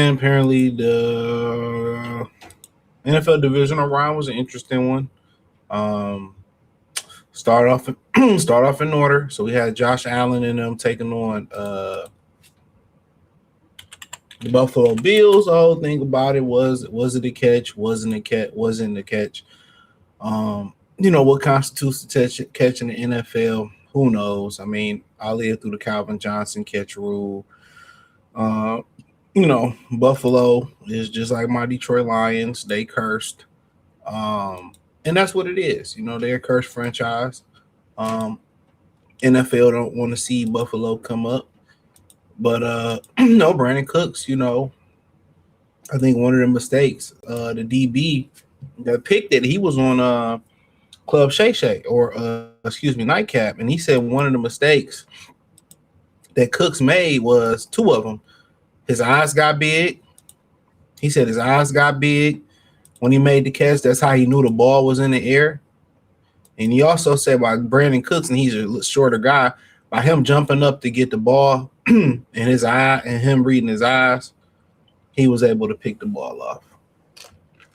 man. Apparently, the NFL divisional round was an interesting one. Um, start off start off in order. So we had Josh Allen and them taking on the Buffalo Bills. The whole thing about it was it a catch? Wasn't a catch? Wasn't a catch? What constitutes a catch in the NFL? Who knows? I mean, I lived through the Calvin Johnson catch rule. Uh, Buffalo is just like my Detroit Lions. They cursed. And that's what it is. They're a cursed franchise. Um, NFL don't want to see Buffalo come up. But no, Brandon Cooks, I think one of the mistakes, the DB that picked it, he was on Club Shay Shay Nightcap, and he said one of the mistakes that Cooks made was two of them. His eyes got big. He said his eyes got big when he made the catch. That's how he knew the ball was in the air. And he also said by Brandon Cooks, and he's a shorter guy, by him jumping up to get the ball and his eye and him reading his eyes, he was able to pick the ball off.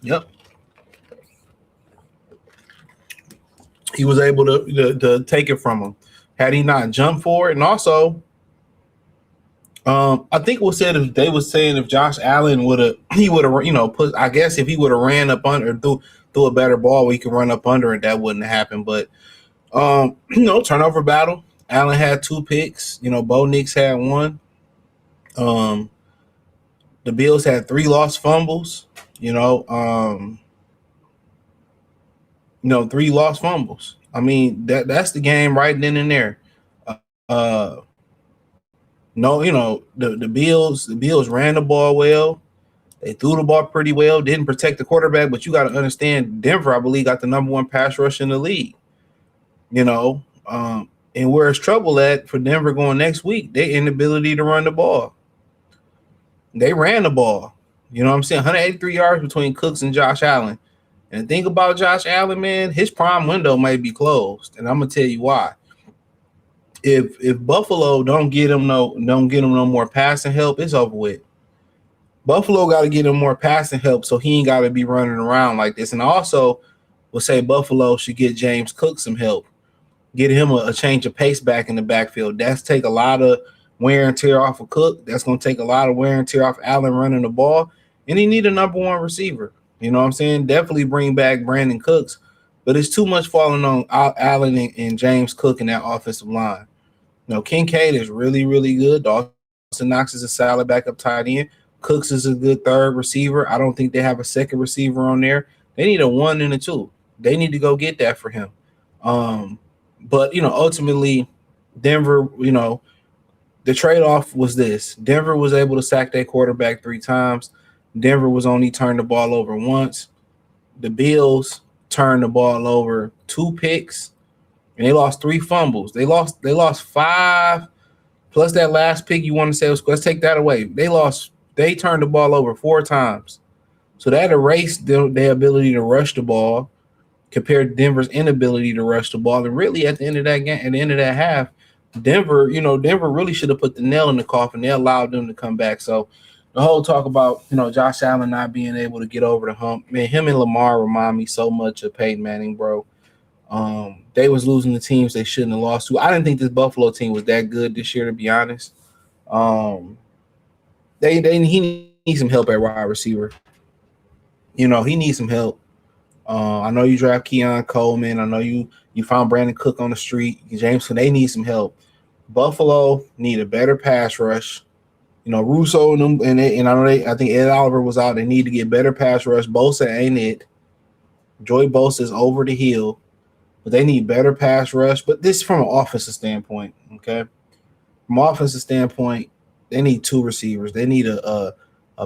Yep. He was able to take it from him. Had he not jumped for it, and also, I think they was saying if Josh Allen would have put. I guess if he would have ran up under threw a better ball, we could run up under it. That wouldn't happen. But turnover battle. Allen had 2 picks. Bo Nix had 1. The Bills had 3 lost fumbles. 3 lost fumbles. I mean, that's the game right then and there. The Bills ran the ball well. They threw the ball pretty well, didn't protect the quarterback, but you got to understand Denver, I believe, got the number 1 pass rush in the league. And where it's trouble at for Denver going next week, their inability to run the ball. They ran the ball. You know what I'm saying? 183 yards between Cooks and Josh Allen. And the thing about Josh Allen, man, his prime window might be closed. And I'm gonna tell you why. If Buffalo don't get him no more passing help, it's over with. Buffalo got to get him more passing help so he ain't got to be running around like this. And I also would say Buffalo should get James Cook some help. Get him a change of pace back in the backfield. That's take a lot of wear and tear off of Cook. That's going to take a lot of wear and tear off Allen running the ball. And he need a number 1 receiver. You know what I'm saying? Definitely bring back Brandon Cooks. But it's too much falling on Allen and James Cook in that offensive line. Kincaid is really, really good. Dawson Knox is a solid backup tight end. Cooks is a good 3rd receiver. I don't think they have a 2nd receiver on there. They need a 1 and a 2. They need to go get that for him. But, ultimately, Denver, the trade-off was this. Denver was able to sack their quarterback 3 times. Denver was only turned the ball over once. The Bills turned the ball over 2 picks, and they lost 3 fumbles. They lost 5, plus that last pick you want to say was, let's take that away. They turned the ball over 4 times. So that erased their ability to rush the ball compared to Denver's inability to rush the ball. And really at the end of that game, at the end of that half, Denver really should have put the nail in the coffin. They allowed them to come back. So the whole talk about, Josh Allen not being able to get over the hump, man, him and Lamar remind me so much of Peyton Manning, bro. They was losing the teams they shouldn't have lost to. I didn't think this Buffalo team was that good this year, to be honest. He needs some help at wide receiver. He needs some help. I know you draft Keon Coleman. I know you found Brandon Cook on the street. Jameson, they need some help. Buffalo need a better pass rush. Russo and them, and I think Ed Oliver was out. They need to get better pass rush. Bosa ain't it. Joey Bosa is over the hill, but they need better pass rush. But this is from an offensive standpoint, okay? From an offensive standpoint, they need 2 receivers. They need a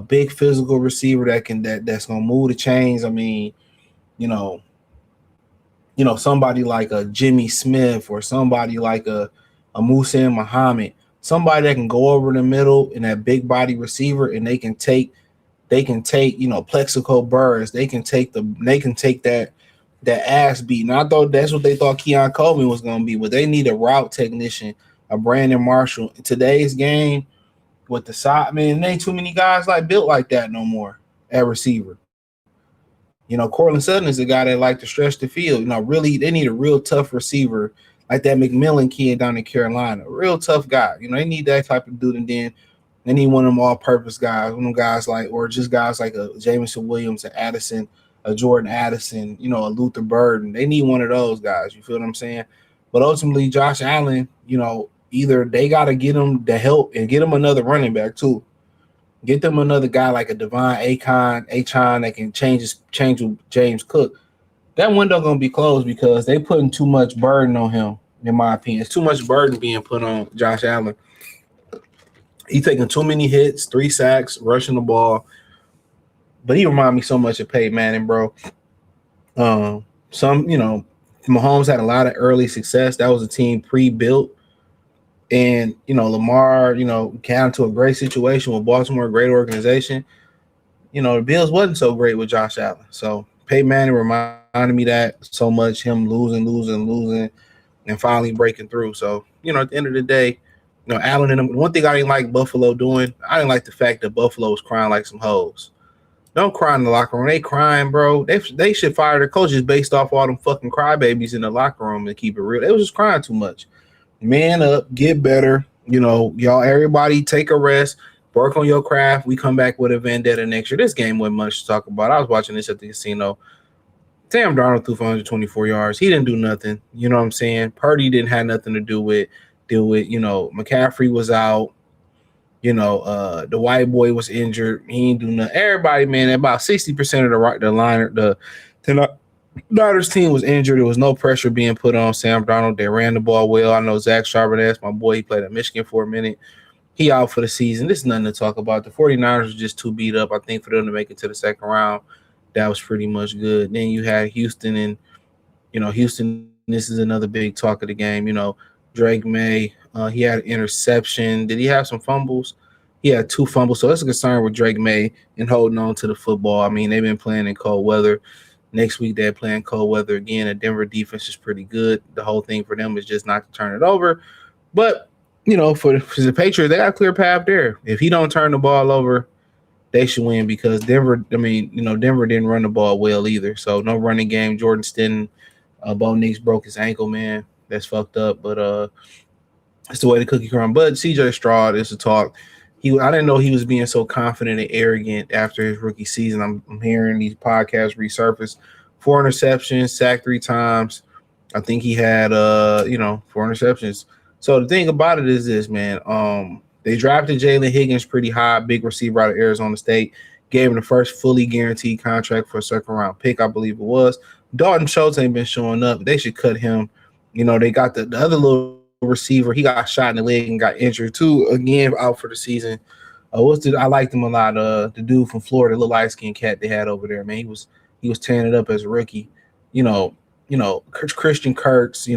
big physical receiver that's gonna move the chains. I mean, somebody like a Jimmy Smith or somebody like a Musa Muhammad, somebody that can go over the middle in that big body receiver, and they can take Plexico Burrs. They can take that ass beat. And I thought that's what they thought Keon Coleman was gonna be, but they need a route technician, a Brandon Marshall. In today's game, with the side. Man, there ain't too many guys like built like that no more at receiver. Cortland Sutton is a guy that like to stretch the field. Really, they need a real tough receiver like that McMillan kid down in Carolina. A real tough guy. They need that type of dude. And then they need one of them all-purpose guys, one of them guys like, or just guys like a Jameson Williams, a Addison, a Jordan Addison, a Luther Burden. They need one of those guys. You feel what I'm saying? But ultimately, Josh Allen, either they got to get him the help and get him another running back too. Get them another guy like a Devon Achon that can change with James Cook. That window gonna be closed because they putting too much burden on him. In my opinion, it's too much burden being put on Josh Allen. He taking too many hits, 3 sacks, rushing the ball. But he remind me so much of Peyton Manning, bro. Mahomes had a lot of early success. That was a team pre-built. And, Lamar, got into a great situation with Baltimore, a great organization. The Bills wasn't so great with Josh Allen. So Peyton Manning reminded me that so much, him losing, and finally breaking through. So, at the end of the day, Allen and them, one thing I didn't like Buffalo doing, I didn't like the fact that Buffalo was crying like some hoes. Don't cry in the locker room. They crying, bro. They should fire their coaches based off all them fucking crybabies in the locker room and keep it real. They was just crying too much. Man up, get better. Y'all, everybody take a rest, work on your craft. We come back with a vendetta next year. This game wasn't much to talk about. I was watching this at the casino. Sam Darnold threw for 124 yards. He didn't do nothing. You know what I'm saying? Purdy didn't have nothing to do with. McCaffrey was out. The white boy was injured. He didn't do nothing. Everybody, man, about 60% of the Niners team was injured. There was no pressure being put on Sam Darnold. They ran the ball well. I know Zach Charbonnet, my boy, he played at Michigan for a minute. He out for the season. This is nothing to talk about. The 49ers were just too beat up. I think for them to make it to the second round, that was pretty much good. Then you had Houston, and, Houston, this is another big talk of the game. Drake May, he had an interception. Did he have some fumbles? He had 2 fumbles. So that's a concern with Drake May and holding on to the football. I mean, they've been playing in cold weather. Next week, they're playing cold weather again. The Denver defense is pretty good. The whole thing for them is just not to turn it over. But, for the Patriots, they got a clear path there. If he don't turn the ball over, they should win because Denver didn't run the ball well either. So no running game. Jordan Stenton, Bo Nix broke his ankle, man. That's fucked up. But it's the way the cookie crumb. But CJ Stroud is a talk. I didn't know he was being so confident and arrogant after his rookie season. I'm hearing these podcasts resurface. 4 interceptions, sacked 3 times. I think he had 4 interceptions. So the thing about it is this, man. They drafted Jalen Higgins pretty high, big receiver out of Arizona State. Gave him the first fully guaranteed contract for a second-round pick, I believe it was. Dalton Schultz ain't been showing up. They should cut him. They got the other little receiver. He got shot in the leg and got injured too. Again, out for the season. I liked him a lot. The dude from Florida, the little light-skinned cat they had over there, man. He was tearing it up as a rookie. Christian Kirks. He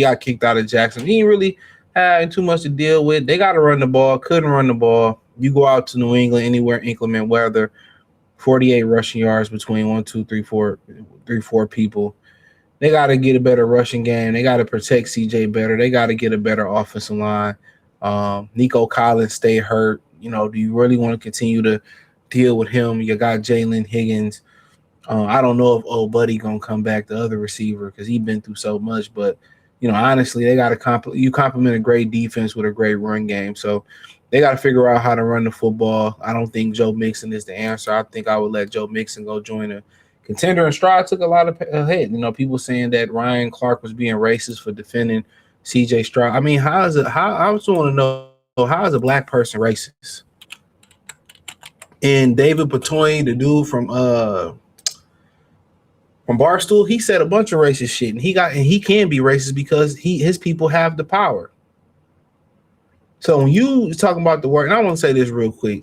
got kicked out of Jackson. He ain't really had too much to deal with. They got to run the ball. Couldn't run the ball. You go out to New England anywhere inclement weather. 48 rushing yards between 1, 2, 3, 4 people. They got to get a better rushing game. They got to protect CJ better. They got to get a better offensive line. Nico Collins stay hurt. Do you really want to continue to deal with him? You got Jalen Higgins. I don't know if old buddy going to come back, the other receiver, because he's been through so much. But, honestly, they got to complement a great defense with a great run game. So they got to figure out how to run the football. I don't think Joe Mixon is the answer. I think I would let Joe Mixon go join a contender, and Stroud took a lot of hit. People saying that Ryan Clark was being racist for defending CJ Stroud. I mean, I just want to know, how is a black person racist? And David Patoy, the dude from Barstool, he said a bunch of racist shit, and he can be racist because his people have the power. So when you talking about the word, and I want to say this real quick.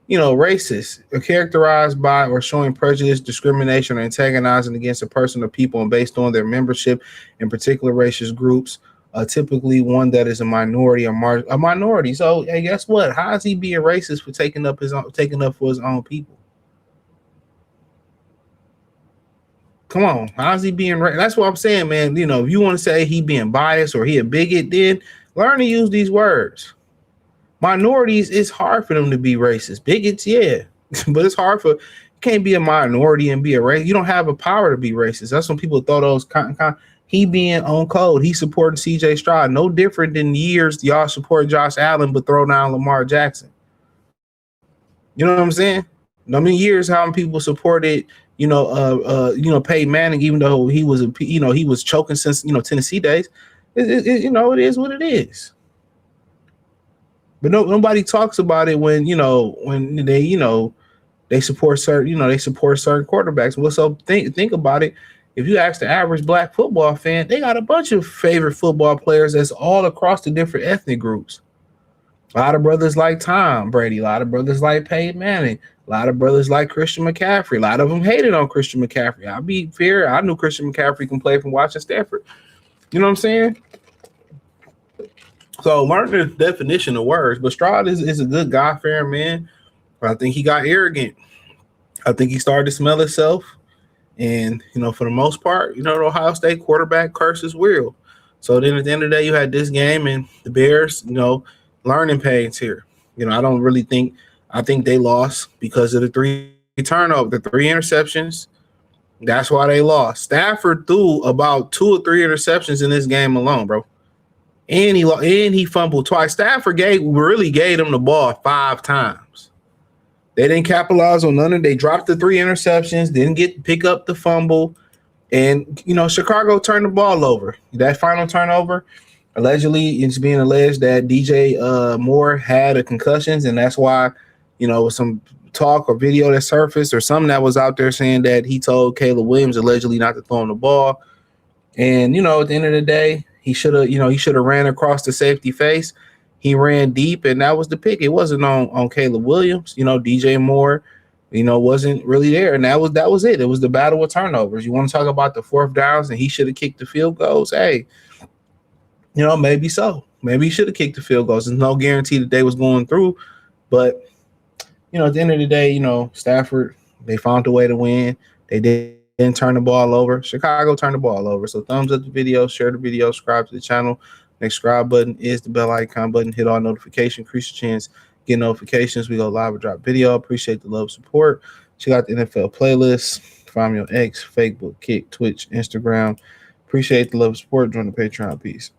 Racist are characterized by or showing prejudice, discrimination, or antagonizing against a person or people and based on their membership in particular racist groups, typically one that is a minority or a minority. So, hey, guess what? How is he being racist for taking up for his own people? Come on, how's he being racist? That's what I'm saying, man. If you want to say he being biased or he a bigot, then learn to use these words. minorities, it's hard for them to be racist. Bigots, yeah, but it's hard for. You can't be a minority and be a racist. You don't have a power to be racist. That's when people thought those he being on code. He supporting CJ Stroud. No different than years y'all support Josh Allen but throw down Lamar Jackson. You know what I'm saying? I mean, years how many people supported, Peyton Manning, even though he was he was choking since Tennessee days. It is what it is. But nobody talks about it when they support certain quarterbacks. Well, so think about it. If you ask the average black football fan, they got a bunch of favorite football players that's all across the different ethnic groups. A lot of brothers like Tom Brady. A lot of brothers like Peyton Manning. A lot of brothers like Christian McCaffrey. A lot of them hated on Christian McCaffrey. I'll be fair. I knew Christian McCaffrey can play from watching Stafford. You know what I'm saying? So learn the definition of words. But Stroud is a good God-fearing man. But I think he got arrogant. I think he started to smell himself. And, for the most part, the Ohio State quarterback curses will. So then at the end of the day, you had this game and the Bears, learning pains here. I don't really think – I think they lost because of the 3 turnovers, the 3 interceptions. That's why they lost. Stafford threw about 2 or 3 interceptions in this game alone, bro. And he fumbled twice. Stafford really gave them the ball 5 times. They didn't capitalize on none of it. They dropped the 3 interceptions, didn't pick up the fumble. And, Chicago turned the ball over. That final turnover, allegedly, it's being alleged that DJ Moore had a concussion, and that's why, some talk or video that surfaced or something that was out there saying that he told Caleb Williams allegedly not to throw him the ball. And, at the end of the day, he should have ran across the safety face. He ran deep, and that was the pick. It wasn't on Caleb Williams. DJ Moore, wasn't really there, and that was it. It was the battle of turnovers. You want to talk about the 4th downs, and he should have kicked the field goals. Hey, maybe so. Maybe he should have kicked the field goals. There's no guarantee that they was going through, but at the end of the day, Stafford, they found a way to win. They didn't turn the ball over. Chicago turned the ball over. So thumbs up the video, share the video, subscribe to the channel. Next subscribe button is the bell icon button. Hit all notifications. Increase your chance. Get notifications. We go live or drop video. Appreciate the love, support. Check out the NFL playlist. Find me on X, Facebook, Kick, Twitch, Instagram. Appreciate the love, support. Join the Patreon. Peace.